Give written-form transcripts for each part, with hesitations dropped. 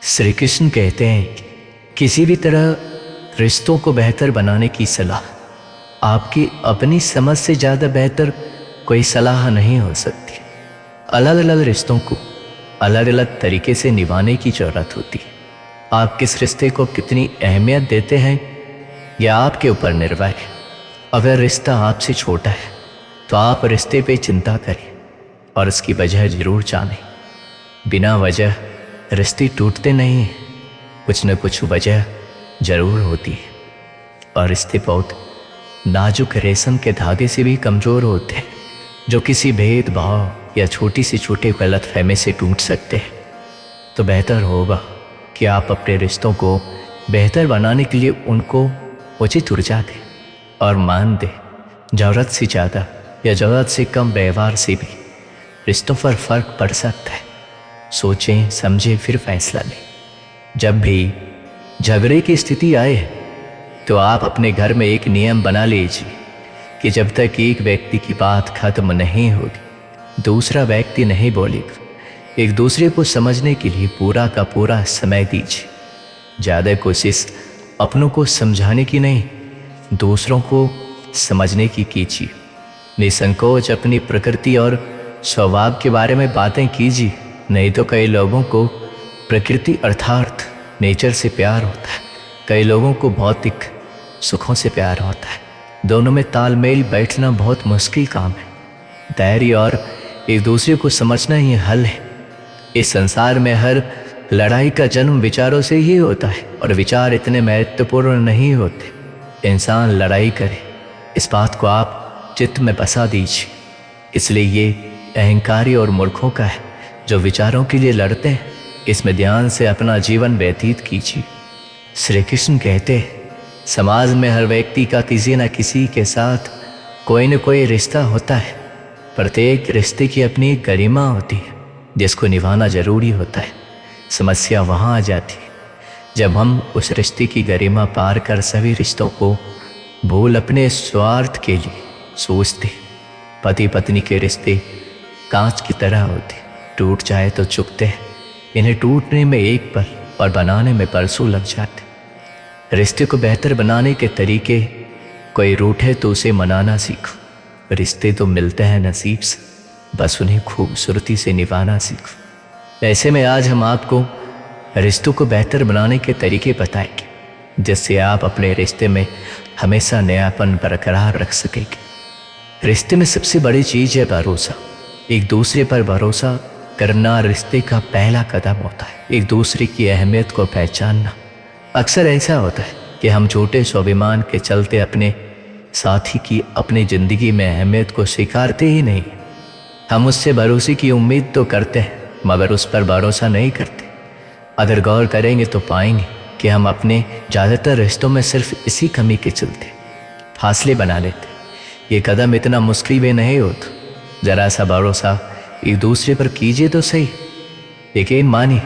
श्री कृष्ण कहते हैं किसी भी तरह रिश्तों को बेहतर बनाने की सलाह आपकी अपनी समझ से ज़्यादा बेहतर कोई सलाह नहीं हो सकती। अलग अलग रिश्तों को अलग अलग तरीके से निभाने की ज़रूरत होती है। आप किस रिश्ते को कितनी अहमियत देते हैं यह आपके ऊपर निर्भर है। अगर रिश्ता आपसे छोटा है तो आप रिश्ते पे चिंता करें और उसकी वजह ज़रूर जानें। बिना वजह रिश्ते टूटते नहीं हैं, कुछ न कुछ वजह ज़रूर होती है और रिश्ते बहुत नाजुक रेशम के धागे से भी कमज़ोर होते हैं जो किसी भेदभाव या छोटी से छोटे गलतफहमी से टूट सकते हैं। तो बेहतर होगा कि आप अपने रिश्तों को बेहतर बनाने के लिए उनको उचित ऊर्जा दें और मान दें। ज़रूरत से ज़्यादा या ज़रूरत से कम व्यवहार से भी रिश्तों पर फर्क पड़ सकता है। सोचें, समझें, फिर फैसला लें। जब भी झगड़े की स्थिति आए तो आप अपने घर में एक नियम बना लीजिए कि जब तक एक व्यक्ति की बात खत्म नहीं होगी दूसरा व्यक्ति नहीं बोलेगा। एक दूसरे को समझने के लिए पूरा का पूरा समय दीजिए। ज़्यादा कोशिश अपनों को समझाने की नहीं, दूसरों को समझने की कीजिए। निसंकोच अपनी प्रकृति और स्वभाव के बारे में बातें कीजिए। नहीं तो कई लोगों को प्रकृति अर्थात नेचर से प्यार होता है, कई लोगों को भौतिक सुखों से प्यार होता है। दोनों में तालमेल बैठना बहुत मुश्किल काम है। धैर्य और एक दूसरे को समझना ही हल है। इस संसार में हर लड़ाई का जन्म विचारों से ही होता है और विचार इतने महत्वपूर्ण नहीं होते। इंसान लड़ाई करे इस बात को आप चित्त में बसा दीजिए। इसलिए ये अहंकारी और मूर्खों का है जो विचारों के लिए लड़ते हैं। इसमें ध्यान से अपना जीवन व्यतीत कीजिए। श्री कृष्ण कहते हैं समाज में हर व्यक्ति का किसी न किसी के साथ कोई न कोई रिश्ता होता है। प्रत्येक रिश्ते की अपनी एक गरिमा होती है जिसको निभाना जरूरी होता है। समस्या वहाँ आ जाती है जब हम उस रिश्ते की गरिमा पार कर सभी रिश्तों को भूल अपने स्वार्थ के लिए सोचते। पति पत्नी के रिश्ते कांच की तरह होते, टूट जाए तो चुभते हैं। इन्हें टूटने में एक पल और बनाने में बरसों लग जाते। रिश्ते को बेहतर बनाने के तरीके, कोई रूठे तो उसे मनाना सीखो। रिश्ते तो मिलते हैं नसीब से, बस उन्हें खूबसूरती से निभाना सीखो। ऐसे में आज हम आपको रिश्तों को बेहतर बनाने के तरीके बताएंगे जिससे आप अपने रिश्ते में हमेशा नयापन बरकरार रख सकेंगे। रिश्ते में सबसे बड़ी चीज़ है भरोसा। एक दूसरे पर भरोसा करना रिश्ते का पहला कदम होता है। एक दूसरे की अहमियत को पहचानना। अक्सर ऐसा होता है कि हम छोटे स्वाभिमान के चलते अपने साथी की अपनी ज़िंदगी में अहमियत को स्वीकारते ही नहीं। हम उससे भरोसे की उम्मीद तो करते हैं मगर उस पर भरोसा नहीं करते। अगर गौर करेंगे तो पाएंगे कि हम अपने ज़्यादातर रिश्तों में सिर्फ इसी कमी के चलते फासले बना लेते। ये कदम इतना मुश्किल भी नहीं होता। ज़रा सा भरोसा एक दूसरे पर कीजिए तो सही। यकीन मानिए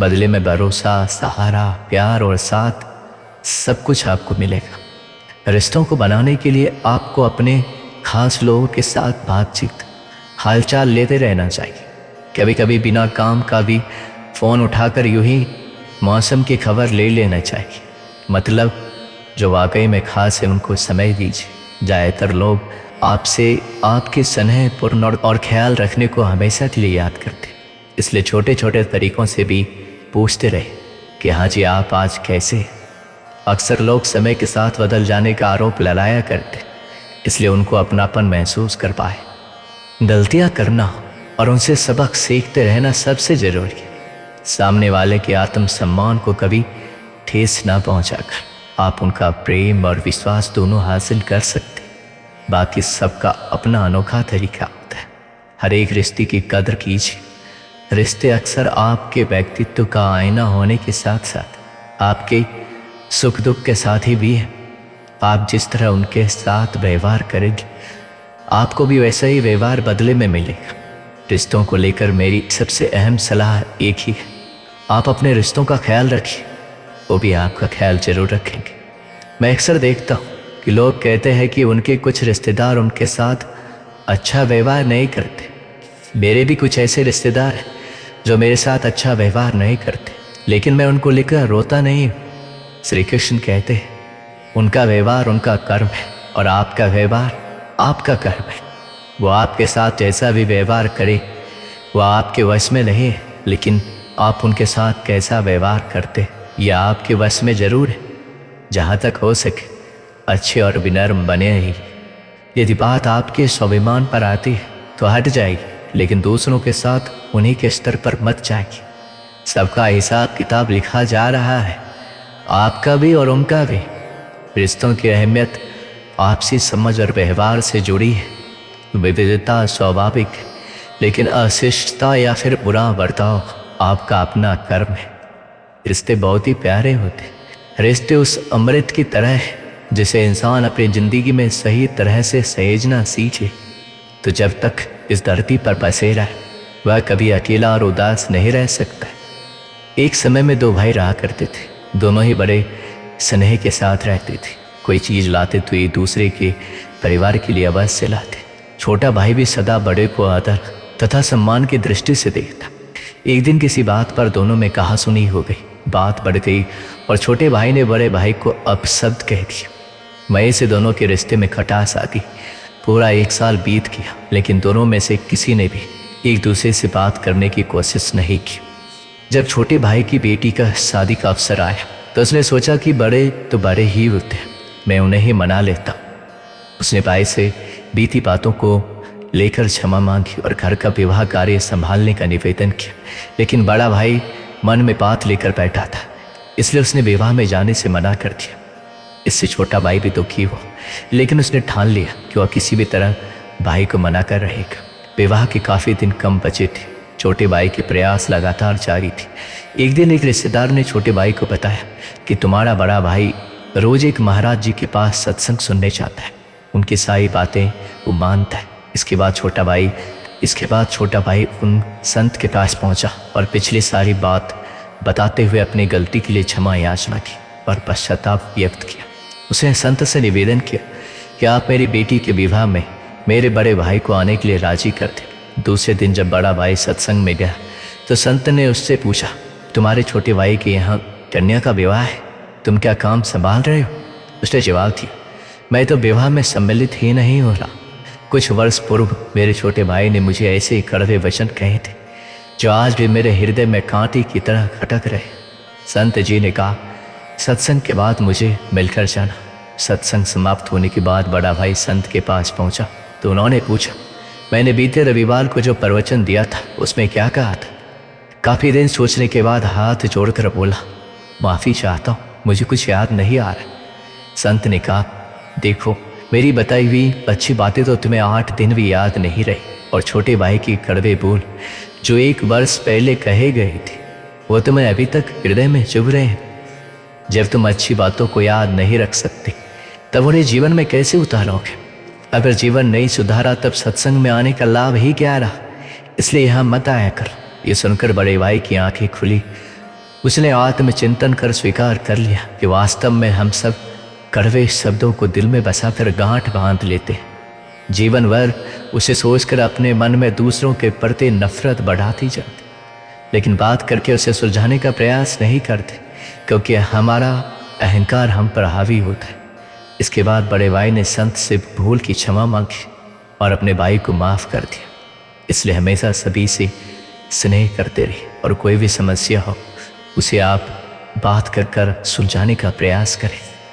बदले में भरोसा, सहारा, प्यार और साथ सब कुछ आपको मिलेगा। रिश्तों को बनाने के लिए आपको अपने खास लोगों के साथ बातचीत, हालचाल लेते रहना चाहिए। कभी कभी बिना काम का भी फ़ोन उठाकर यूं ही मौसम की खबर ले लेना चाहिए। मतलब जो वाकई में खास है उनको समय दीजिए। ज़्यादातर लोग आपसे आपके स्नेहपूर्ण और ख्याल रखने को हमेशा के लिए याद करते। इसलिए छोटे छोटे तरीक़ों से भी पूछते रहे कि हाँ जी आप आज कैसे हैं। अक्सर लोग समय के साथ बदल जाने का आरोप लगाया करते, इसलिए उनको अपनापन महसूस कर पाए। गलतियाँ करना और उनसे सबक सीखते रहना सबसे ज़रूरी है। सामने वाले के आत्मसम्मान को कभी ठेस ना पहुँचाकर आप उनका प्रेम और विश्वास दोनों हासिल कर सकते। बाकी सबका अपना अनोखा तरीका होता है। हर एक रिश्ते की कदर कीजिए। रिश्ते अक्सर आपके व्यक्तित्व का आईना होने के साथ साथ आपके सुख दुख के साथी भी हैं। आप जिस तरह उनके साथ व्यवहार करेंगे आपको भी वैसा ही व्यवहार बदले में मिलेगा। रिश्तों को लेकर मेरी सबसे अहम सलाह एक ही है, आप अपने रिश्तों का ख्याल रखिए, वो भी आपका ख्याल जरूर रखेंगे। मैं अक्सर देखता हूँ कि लोग कहते हैं कि उनके कुछ रिश्तेदार उनके साथ अच्छा व्यवहार नहीं करते। मेरे भी कुछ ऐसे रिश्तेदार हैं जो मेरे साथ अच्छा व्यवहार नहीं करते। लेकिन मैं उनको लेकर रोता नहीं हूं। श्री कृष्ण कहते हैं उनका व्यवहार उनका कर्म है और आपका व्यवहार आपका कर्म है। वो आपके साथ जैसा भी व्यवहार करे वो आपके वश में नहीं है, लेकिन आप उनके साथ कैसा व्यवहार करते यह आपके वश में जरूर है। जहाँ तक हो सके अच्छे और विनम्र बने रहिए। यदि बात आपके स्वाभिमान पर आती है तो हट जाएगी, लेकिन दूसरों के साथ उन्हीं के स्तर पर मत जाएगी। सबका हिसाब किताब लिखा जा रहा है, आपका भी और उनका भी। रिश्तों की अहमियत आपसी समझ और व्यवहार से जुड़ी है। विविधता स्वाभाविक है, लेकिन अशिष्टता या फिर बुरा बर्ताव आपका अपना कर्म है। रिश्ते बहुत ही प्यारे होते हैं। रिश्ते उस अमृत की तरह है जिसे इंसान अपनी जिंदगी में सही तरह से सहेजना सीखे तो जब तक इस धरती पर बसेरा है वह कभी अकेला और उदास नहीं रह सकता। एक समय में दो भाई रहा करते थे। दोनों ही बड़े स्नेह के साथ रहते थे। कोई चीज़ लाते तो एक दूसरे के परिवार के लिए अवश्य लाते। छोटा भाई भी सदा बड़े को आदर तथा सम्मान की दृष्टि से देखता। एक दिन किसी बात पर दोनों में कहासुनी हो गई। बात बढ़ गई और छोटे भाई ने बड़े भाई को अपशब्द कह दिया। वहीं से दोनों के रिश्ते में खटास आ गई। पूरा 1 साल बीत गया, लेकिन दोनों में से किसी ने भी एक दूसरे से बात करने की कोशिश नहीं की। जब छोटे भाई की बेटी का शादी का अवसर आया तो उसने सोचा कि बड़े तो बड़े ही होते हैं, मैं उन्हें ही मना लेता। उसने भाई से बीती बातों को लेकर क्षमा मांगी और घर का विवाह कार्य संभालने का निवेदन किया, लेकिन बड़ा भाई मन में बात लेकर बैठा था, इसलिए उसने विवाह में जाने से मना कर दिया। इससे छोटा भाई भी दुखी हुआ, लेकिन उसने ठान लिया कि वह किसी भी तरह भाई को मना कर रहेगा। विवाह के काफ़ी दिन कम बचे थे। छोटे भाई के प्रयास लगातार जारी थे। एक दिन एक रिश्तेदार ने छोटे भाई को बताया कि तुम्हारा बड़ा भाई रोज एक महाराज जी के पास सत्संग सुनने जाता है, उनकी सारी बातें वो मानता है। इसके बाद छोटा भाई उन संत के पास पहुंचा और पिछली सारी बात बताते हुए अपनी गलती के लिए क्षमा याचना की और पश्चाताप व्यक्त किया। उसने संत से निवेदन किया कि आप मेरी बेटी के विवाह में मेरे बड़े भाई को आने के लिए राजी कर दें। दूसरे दिन जब बड़ा भाई सत्संग में गया तो संत ने उससे पूछा, तुम्हारे छोटे भाई के यहाँ कन्या का विवाह है, तुम क्या काम संभाल रहे हो? उसने जवाब दिया, मैं तो विवाह में सम्मिलित ही नहीं हो रहा। कुछ वर्ष पूर्व मेरे छोटे भाई ने मुझे ऐसे कड़वे वचन कहे थे जो आज भी मेरे हृदय में कांटे की तरह खटक रहे। संत जी ने कहा, सत्संग के बाद मुझे मिलकर जाना। सत्संग समाप्त होने के बाद बड़ा भाई संत के पास पहुंचा तो उन्होंने पूछा, मैंने बीते रविवार को जो प्रवचन दिया था उसमें क्या कहा था? काफ़ी दिन सोचने के बाद हाथ जोड़कर बोला, माफ़ी चाहता हूँ, मुझे कुछ याद नहीं आ रहा। संत ने कहा, देखो मेरी बताई हुई अच्छी बातें तो तुम्हें 8 दिन भी याद नहीं रही, और छोटे भाई की कड़वे बोल जो 1 वर्ष पहले कहे गए थे वो तुम्हें अभी तक हृदय में चुभ रहे हैं। जब तुम अच्छी बातों को याद नहीं रख सकते तब उन्हें जीवन में कैसे उतारोगे? अगर जीवन नहीं सुधारा तब सत्संग में आने का लाभ ही क्या रहा? इसलिए यहाँ मत आया कर। ये सुनकर बड़े भाई की आंखें खुली। उसने आत्मचिंतन कर स्वीकार कर लिया कि वास्तव में हम सब कड़वे शब्दों को दिल में बसाकर गांठ बांध लेते हैं। जीवन भर उसे सोचकर अपने मन में दूसरों के प्रति नफरत बढ़ाती जाती, लेकिन बात करके उसे सुलझाने का प्रयास नहीं करते, क्योंकि हमारा अहंकार हम पर हावी होता है। इसके बाद बड़े भाई ने संत से भूल की क्षमा मांगी और अपने भाई को माफ़ कर दिया। इसलिए हमेशा सभी से स्नेह करते रहिए और कोई भी समस्या हो उसे आप बात कर सुलझाने का प्रयास करें।